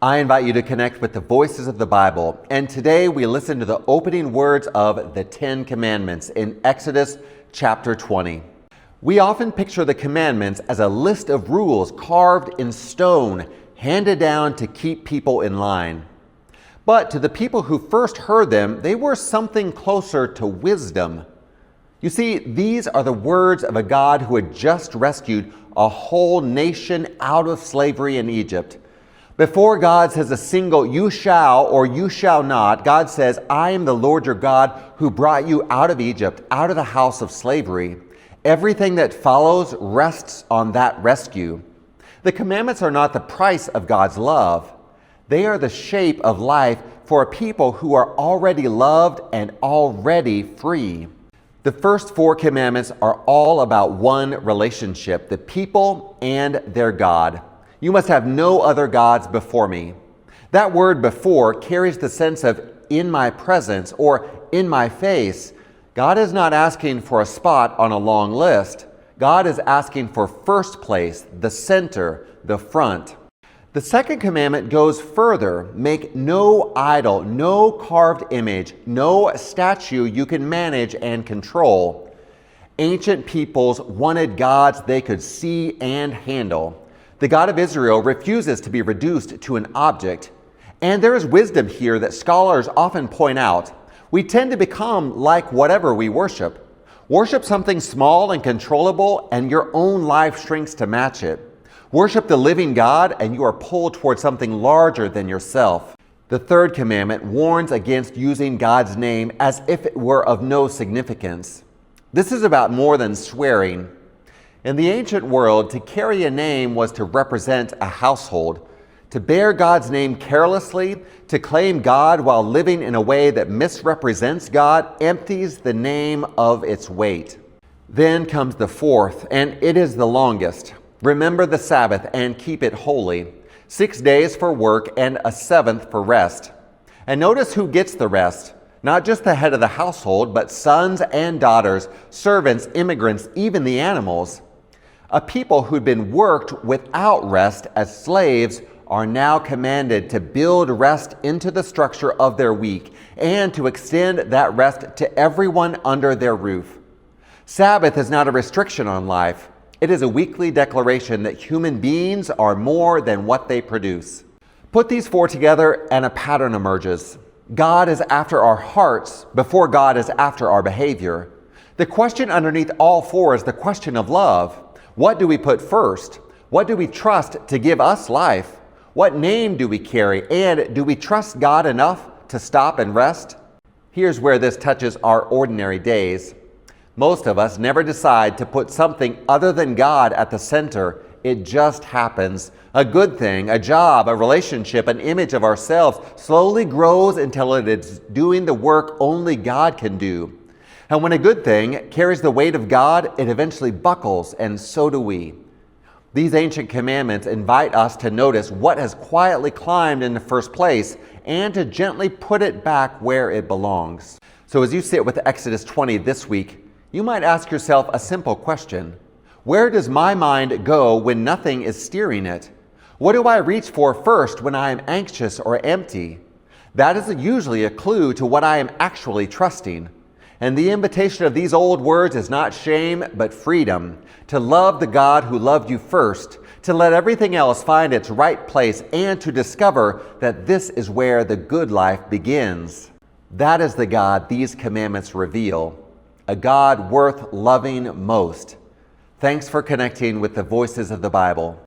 I invite you to connect with the voices of the Bible, and today we listen to the opening words of the 10 Commandments in Exodus chapter 20. We often picture the commandments as a list of rules carved in stone, handed down to keep people in line. But to the people who first heard them, they were something closer to wisdom. You see, these are the words of a God who had just rescued a whole nation out of slavery in Egypt. Before God says a single "you shall" or "you shall not," God says, "I am the Lord your God who brought you out of Egypt, out of the house of slavery." Everything that follows rests on that rescue. The commandments are not the price of God's love. They are the shape of life for a people who are already loved and already free. The first 4 commandments are all about one relationship, the people and their God. You must have no other gods before me. That word "before" carries the sense of in my presence or in my face. God is not asking for a spot on a long list. God is asking for first place, the center, the front. The second commandment goes further. Make no idol, no carved image, no statue you can manage and control. Ancient peoples wanted gods they could see and handle. The God of Israel refuses to be reduced to an object. And there is wisdom here that scholars often point out. We tend to become like whatever we worship. Worship something small and controllable, and your own life shrinks to match it. Worship the living God, and you are pulled towards something larger than yourself. The third commandment warns against using God's name as if it were of no significance. This is about more than swearing. In the ancient world, to carry a name was to represent a household. To bear God's name carelessly, to claim God while living in a way that misrepresents God, empties the name of its weight. Then comes the fourth, and it is the longest. Remember the Sabbath and keep it holy. 6 days for work and a 7th for rest. And notice who gets the rest. Not just the head of the household, but sons and daughters, servants, immigrants, even the animals. A people who'd been worked without rest as slaves are now commanded to build rest into the structure of their week and to extend that rest to everyone under their roof. Sabbath is not a restriction on life. It is a weekly declaration that human beings are more than what they produce. Put these 4 together and a pattern emerges. God is after our hearts before God is after our behavior. The question underneath all 4 is the question of love. What do we put first? What do we trust to give us life? What name do we carry? And do we trust God enough to stop and rest? Here's where this touches our ordinary days. Most of us never decide to put something other than God at the center. It just happens. A good thing, a job, a relationship, an image of ourselves slowly grows until it is doing the work only God can do. And when a good thing carries the weight of God, it eventually buckles, and so do we. These ancient commandments invite us to notice what has quietly climbed in the first place and to gently put it back where it belongs. So as you sit with Exodus 20 this week, you might ask yourself a simple question. Where does my mind go when nothing is steering it? What do I reach for first when I am anxious or empty? That is usually a clue to what I am actually trusting. And the invitation of these old words is not shame, but freedom. To love the God who loved you first, to let everything else find its right place, and to discover that this is where the good life begins. That is the God these commandments reveal, a God worth loving most. Thanks for connecting with the voices of the Bible.